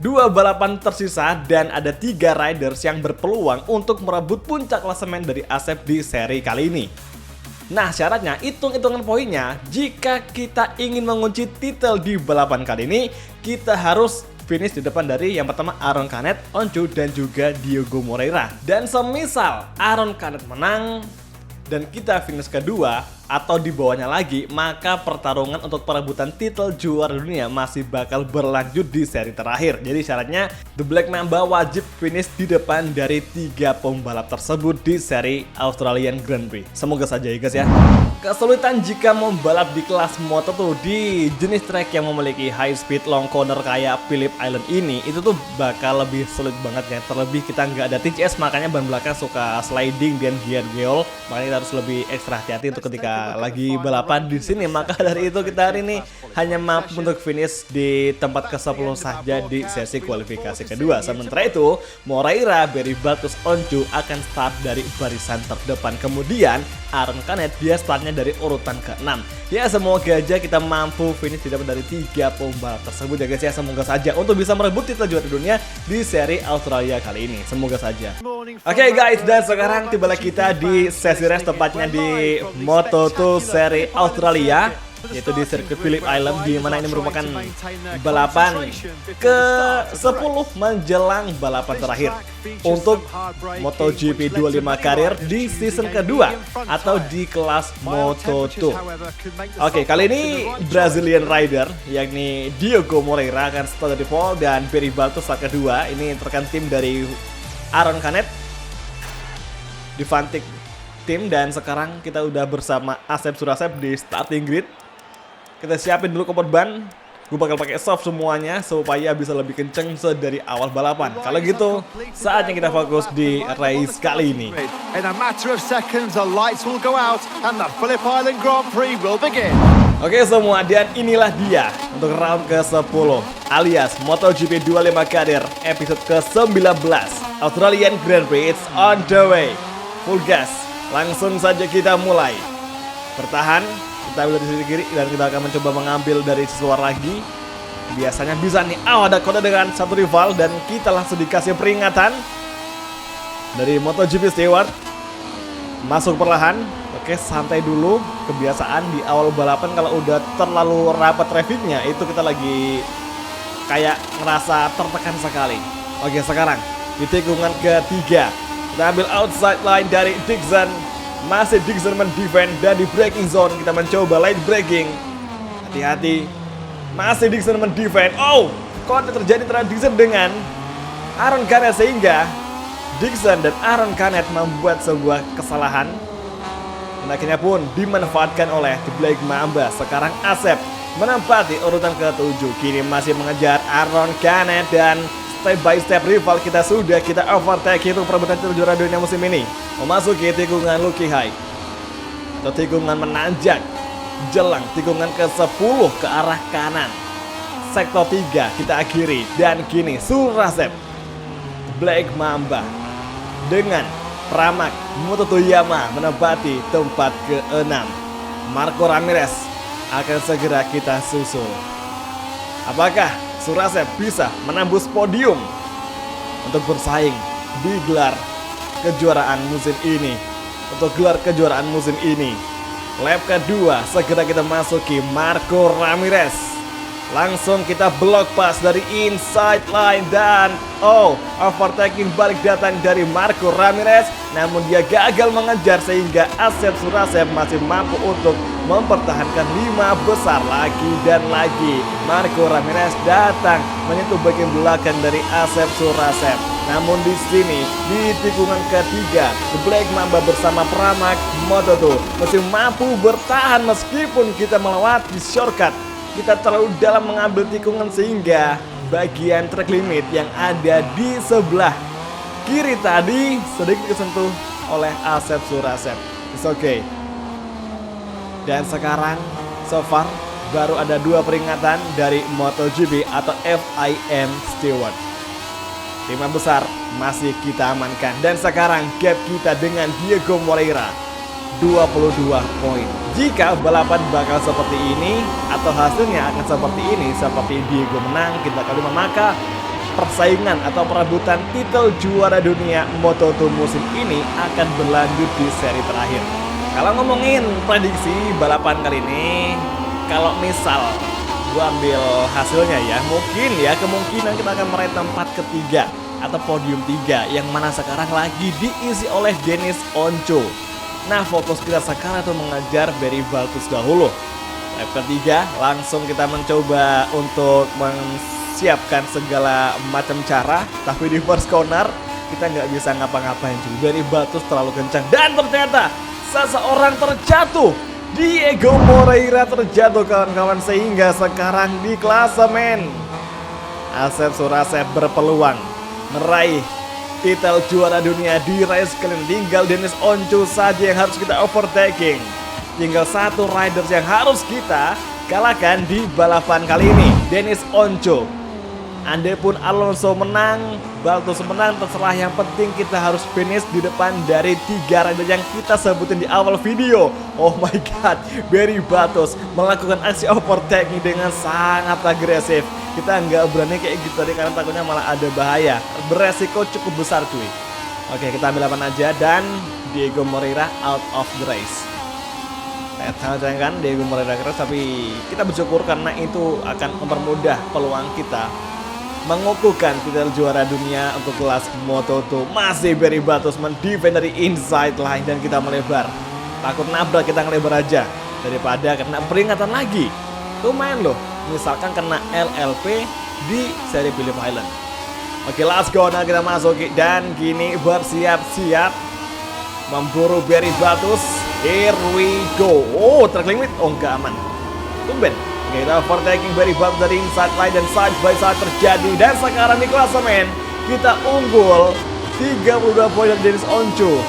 Dua balapan tersisa dan ada 3 riders yang berpeluang untuk merebut puncak klasemen dari Asep di seri kali ini. Nah, syaratnya hitung-hitungan poinnya, jika kita ingin mengunci titel di balapan kali ini, kita harus finish di depan dari yang pertama Aaron Canet, Oncu, dan juga Diego Moreira. Dan semisal Aaron Canet menang dan kita finish kedua atau di bawahnya lagi, maka pertarungan untuk perebutan titel juara dunia masih bakal berlanjut di seri terakhir. Jadi syaratnya The Black Mamba wajib finish di depan dari 3 pembalap tersebut di seri Australian Grand Prix. Semoga saja ya guys ya. Kesulitan jika membalap di kelas moto tuh di jenis track yang memiliki high speed long corner kayak Phillip Island ini, itu tuh bakal lebih sulit banget ya. Terlebih kita nggak ada TCS, makanya ban belakang suka sliding dan geol. Makanya kita harus lebih ekstra hati-hati untuk ketika lagi balapan di sini. Maka dari itu kita hari ini hanya mampu untuk finish di tempat ke-10 saja di sesi kualifikasi kedua. Sementara itu Moreira, Barry Baltus, Oncu akan start dari barisan terdepan. Kemudian Aaron Canet dia startnya dari urutan ke-6. Ya semoga aja kita mampu finish di depan dari 3 pembalap tersebut ya guys ya. Semoga saja untuk bisa merebut titel juara dunia di seri Australia kali ini. Semoga saja. Oke guys, dan sekarang tibalah kita di sesi race, tepatnya di Moto2 seri Australia, yaitu di sirkuit Phillip Island, di mana ini merupakan balapan ke-10 menjelang balapan terakhir untuk MotoGP 25 karir di season kedua atau di kelas Moto2. Oke, kali ini Brazilian rider yakni Diego Moreira akan start dari pole dan Barry Baltus start kedua. Ini rekan tim dari Aaron Canet di Vantic tim, dan sekarang kita udah bersama Asep Surasep di starting grid. Kita siapin dulu kompor ban. Gue bakal pakai soft semuanya supaya bisa lebih kenceng dari awal balapan. Kalau gitu, saatnya kita fokus di race kali ini. Oke semua, dan inilah dia untuk round ke-10 alias MotoGP 25 karir episode ke-19 Australian Grand Prix. It's on the way. Full gas. Langsung saja kita mulai. Bertahan. Kita ambil dari sisi kiri dan kita akan mencoba mengambil dari sisi luar lagi. Biasanya bisa nih. Ada kode dengan satu rival dan kita langsung dikasih peringatan dari MotoGP Stewart. Masuk perlahan. Oke, santai dulu. Kebiasaan di awal balapan kalau udah terlalu rapat trafficnya itu kita lagi kayak ngerasa tertekan sekali. Oke, sekarang di tikungan ketiga kita ambil outside line dari Dixon. Masih Dixon mendefend dan di braking zone kita mencoba light braking. Hati-hati. Masih Dixon mendefend. Kok terjadi antara Dixon dengan Aaron Canet sehingga Dixon dan Aaron Canet membuat sebuah kesalahan. Dan akhirnya pun dimanfaatkan oleh The Black Mamba. Sekarang Asep menempati urutan ke-7. Kini masih mengejar Aaron Canet dan step by step rival kita sudah kita overtake itu perebutan titel juara dunia musim ini. Memasuki tikungan Lucky High atau tikungan menanjak jelang tikungan ke-10 ke arah kanan. Sektor 3 kita akhiri dan kini Surasep Black Mamba dengan Pramac Moto2 menempati tempat ke-6. Marco Ramirez akan segera kita susul. Apakah Surasep bisa menembus podium untuk bersaing di gelar kejuaraan musim ini? Untuk gelar kejuaraan musim ini, lap kedua segera kita masuki Marco Ramirez. Langsung kita blok pas dari inside line dan overtaking balik datang dari Marco Ramirez. Namun dia gagal mengejar sehingga Asep Surasep masih mampu untuk mempertahankan 5 besar lagi dan lagi. Marco Ramirez datang menyentuh bagian belakang dari Asep Surasep. Namun di sini di tikungan ketiga The Black Mamba bersama Pramac Moto2 masih mampu bertahan meskipun kita melewati shortcut. Kita terlalu dalam mengambil tikungan sehingga bagian track limit yang ada di sebelah kiri tadi sedikit kesentuh oleh Asep Surasep. It's okay. Dan sekarang so far baru ada 2 peringatan dari MotoGP atau FIM Stewart. 5 besar masih kita amankan. Dan sekarang gap kita dengan Diego Moreira 22 poin. Jika balapan bakal seperti ini atau hasilnya akan seperti ini, seperti Diego menang, kita kelima, maka persaingan atau perebutan titel juara dunia Moto2 musim ini akan berlanjut di seri terakhir. Kalau ngomongin prediksi balapan kali ini, kalau misal gua ambil hasilnya ya, mungkin ya kemungkinan kita akan meraih tempat ketiga atau podium 3 yang mana sekarang lagi diisi oleh Deniz Onco. Nah, fokus kita sekarang itu mengejar Barry Baltus dahulu. Lap ketiga langsung kita mencoba untuk menyiapkan segala macam cara, tapi di first corner kita nggak bisa ngapa-ngapain juga. Barry Baltus terlalu kencang dan ternyata seseorang terjatuh. Diego Moreira terjatuh kawan-kawan, sehingga sekarang di klasemen Asep Surasep berpeluang meraih titel juara dunia di race kali ini. Tinggal Deniz Onco saja yang harus kita overtaking. Tinggal satu riders yang harus kita kalahkan di balapan kali ini, Deniz Onco. Andai pun Alonso menang, Baltus menang, terserah, yang penting kita harus finish di depan dari 3 rider yang kita sebutin di awal video. Oh my god, Barry Baltus melakukan aksi overtaking dengan sangat agresif. Kita nggak berani kayak gitu tadi karena takutnya malah ada bahaya. Beresiko cukup besar cuy. Oke, kita ambil 8 aja dan Diego Moreira out of the race. Sangat sayang kan Diego Moreira keras, tapi kita bersyukur karena itu akan mempermudah peluang kita mengukuhkan titel juara dunia untuk kelas Moto2. Masih Barry Baltus mendefend dari inside line dan kita melebar. Takut nabrak, kita ngelebar aja daripada kena peringatan lagi. Lumayan loh, misalkan kena LLP di seri Phillip Island. Oke, last go, nah kita masuk dan kini bersiap-siap memburu Barry Baltus. Here we go. Oh, track limit, oh nggak aman. Tumben. Kita overtaking Barry Baltus dari inside line dan side by side terjadi. Dan sekarang di klasemen kita unggul 32 poin dari Deniz Onco.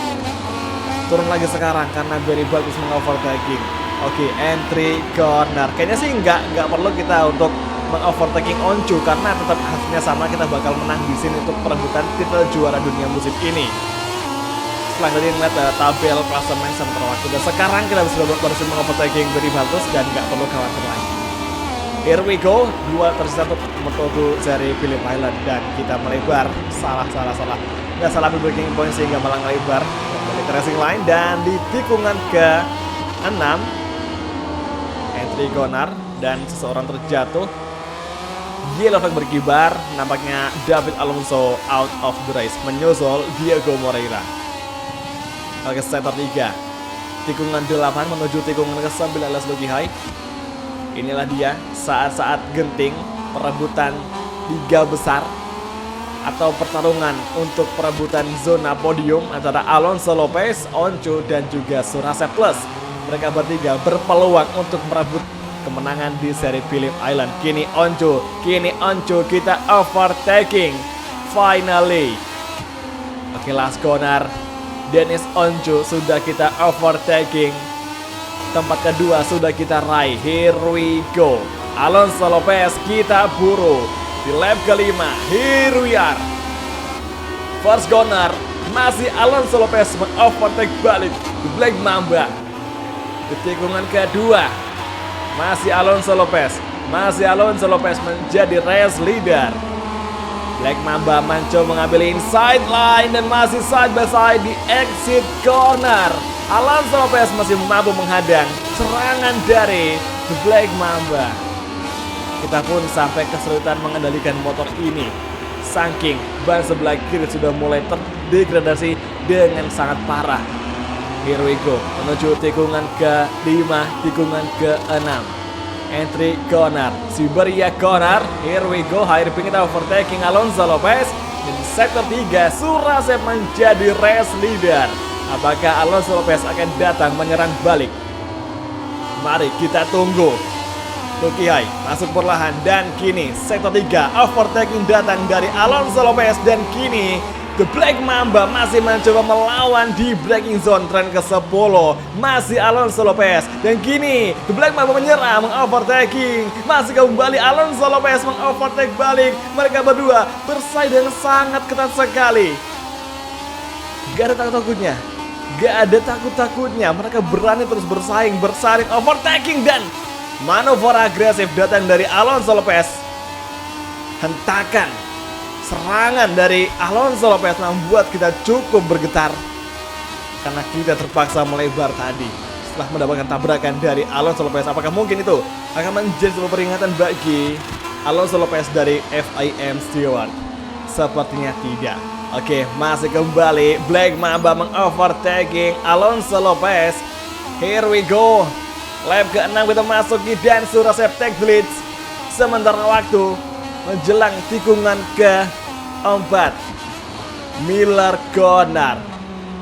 Turun lagi sekarang karena Barry Baltus mengovertaking. Oke, entry corner. Kayaknya sih nggak perlu kita untuk mengovertaking Onco karena tetap hasilnya sama, kita bakal menang di sini untuk perebutan titel juara dunia musim ini. Setelah tadi ngeliat tabel klasemen sementara waktu, dan sekarang kita bisa berhasil mengovertaking Barry Baltus dan nggak perlu khawatir lagi. Here we go, 2 tersisa untuk Moto2 seri Phillip Island dan kita melebar. Salah. Nggak salah breaking point sehingga malah ngelebar. Kembali ke racing line dan di tikungan ke-6 entry corner dan seseorang terjatuh. Yellow flag berkibar, nampaknya David Alonso out of the race, menyusul Diego Moreira. Oke, sektor 3 tikungan 8 menuju tikungan ke-19 Lucky High. Inilah dia saat-saat genting perebutan 3 besar atau pertarungan untuk perebutan zona podium antara Alonso Lopez, Onco dan juga Surasep Plus. Mereka bertiga berpeluang untuk merebut kemenangan di seri Phillip Island. Kini Onco kita overtaking finally. Oke, last corner. Deniz Onco sudah kita overtaking. Tempat kedua sudah kita raih. Here we go. Alonso Lopez kita buru di lap kelima. Here we are. First corner masih Alonso Lopez mengovertake balik di Black Mamba. Di tikungan kedua masih Alonso Lopez menjadi race leader. Black Mamba mencoba mengambil inside line dan masih side by side di exit corner. Alonso Lopez masih mampu menghadang serangan dari The Black Mamba. Kita pun sampai kesulitan mengendalikan motor ini, saking ban sebelah kiri sudah mulai terdegradasi dengan sangat parah. Here we go, menuju tikungan ke-5, tikungan ke-6. Entry corner, Siberia corner. Here we go, hairpin kita overtaking Alonso Lopez. Di sektor 3, Surasep menjadi race leader. Apakah Alonso Lopez akan datang menyerang balik? Mari kita tunggu. Lucky High masuk perlahan dan kini sektor 3 overtaking datang dari Alonso Lopez dan kini The Black Mamba masih mencoba melawan di braking zone tren ke-10. Masih Alonso Lopez dan kini The Black Mamba menyerang, mengovertaking. Masih kembali Alonso Lopez mengovertake balik. Mereka berdua bersaing dengan sangat ketat sekali. Gak ada takut-takutnya. Mereka berani terus bersaing, overtaking dan manuver agresif datang dari Alonso Lopez. Hentakan serangan dari Alonso Lopez membuat kita cukup bergetar karena kita terpaksa melebar tadi setelah mendapatkan tabrakan dari Alonso Lopez. Apakah mungkin itu akan menjadi sebuah peringatan bagi Alonso Lopez dari FIM Stewart? Sepertinya tidak. Oke, masih kembali Black Mamba mengovertaking Alonso Lopez. Here we go. Lap ke-6 kita masuki dan Surasep take the lead. Sementara waktu menjelang tikungan ke-4, Miller Corner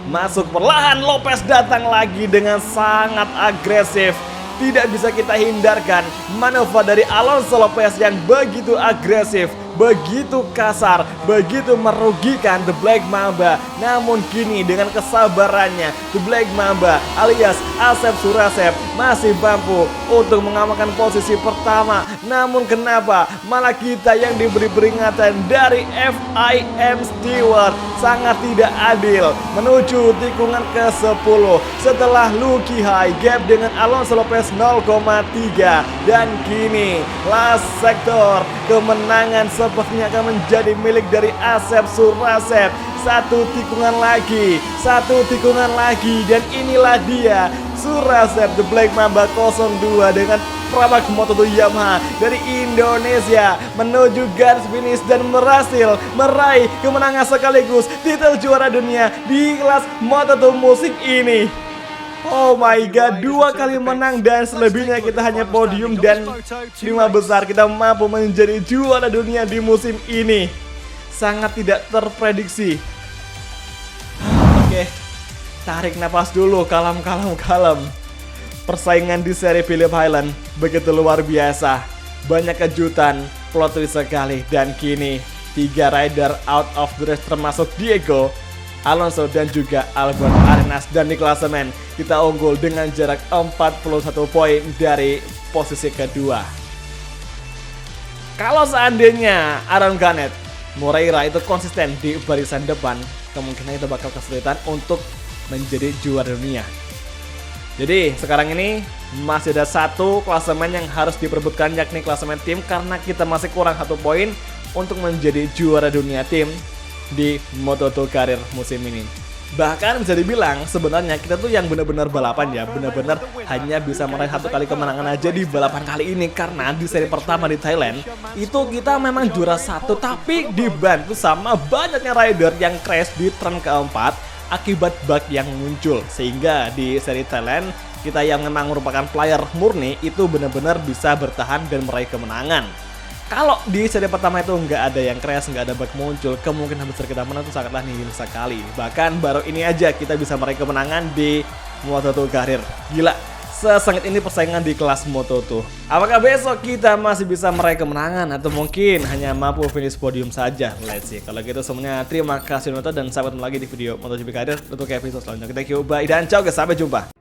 masuk perlahan. Lopez datang lagi dengan sangat agresif. Tidak bisa kita hindarkan manuver dari Alonso Lopez yang begitu agresif, begitu kasar, begitu merugikan The Black Mamba. Namun kini dengan kesabarannya, The Black Mamba alias Asep Surasep masih mampu untuk mengamankan posisi pertama. Namun kenapa malah kita yang diberi peringatan dari FIM Stewart? Sangat tidak adil. Menuju tikungan ke-10 setelah Lucky High gap dengan Alonso Lopez 0,3. Dan kini last sektor kemenangan sepertinya akan menjadi milik dari Asep Surasep. Satu tikungan lagi dan inilah dia Surasep The Black Mamba 02 dengan Pramac Moto2 Yamaha dari Indonesia menuju garis finish dan berhasil meraih kemenangan sekaligus titel juara dunia di kelas Moto2 musim ini. Oh my god, 2 kali menang dan selebihnya kita hanya podium dan 5 besar. Kita mampu menjadi juara dunia di musim ini. Sangat tidak terprediksi. Oke, tarik napas dulu, kalem. Persaingan di seri Phillip Island begitu luar biasa. Banyak kejutan, plot twist sekali. Dan kini 3 rider out of the race termasuk Diego, Alonso dan juga Albon Arenas. Dan di klasemen kita unggul dengan jarak 41 poin dari posisi kedua. Kalau seandainya Aaron Canet Moreira itu konsisten di barisan depan, kemungkinan itu bakal kesulitan untuk menjadi juara dunia. Jadi sekarang ini masih ada 1 klasemen yang harus diperebutkan, yakni klasemen tim, karena kita masih kurang 1 poin untuk menjadi juara dunia tim di Moto2 karir musim ini. Bahkan bisa dibilang sebenarnya kita tuh yang benar-benar balapan ya, benar-benar hanya bisa meraih 1 kali kemenangan aja di balapan kali ini. Karena di seri pertama di Thailand itu kita memang juara 1, tapi dibantu sama banyaknya rider yang crash di turn ke-4 akibat bug yang muncul. Sehingga di seri Thailand kita yang memang merupakan player murni itu benar-benar bisa bertahan dan meraih kemenangan. Kalau di seri pertama itu nggak ada yang crash, nggak ada bug muncul, kemungkinan besar kita menang itu sangatlah nihil sekali. Bahkan baru ini aja kita bisa meraih kemenangan di Moto2 karir. Gila, sesengit ini persaingan di kelas Moto2. Apakah besok kita masih bisa meraih kemenangan atau mungkin hanya mampu finish podium saja? Let's see. Kalau gitu semuanya terima kasih nonton dan sampai ketemu lagi di video MotoGP karir untuk episode selanjutnya. Thank you, bye dan ciao guys, sampai jumpa.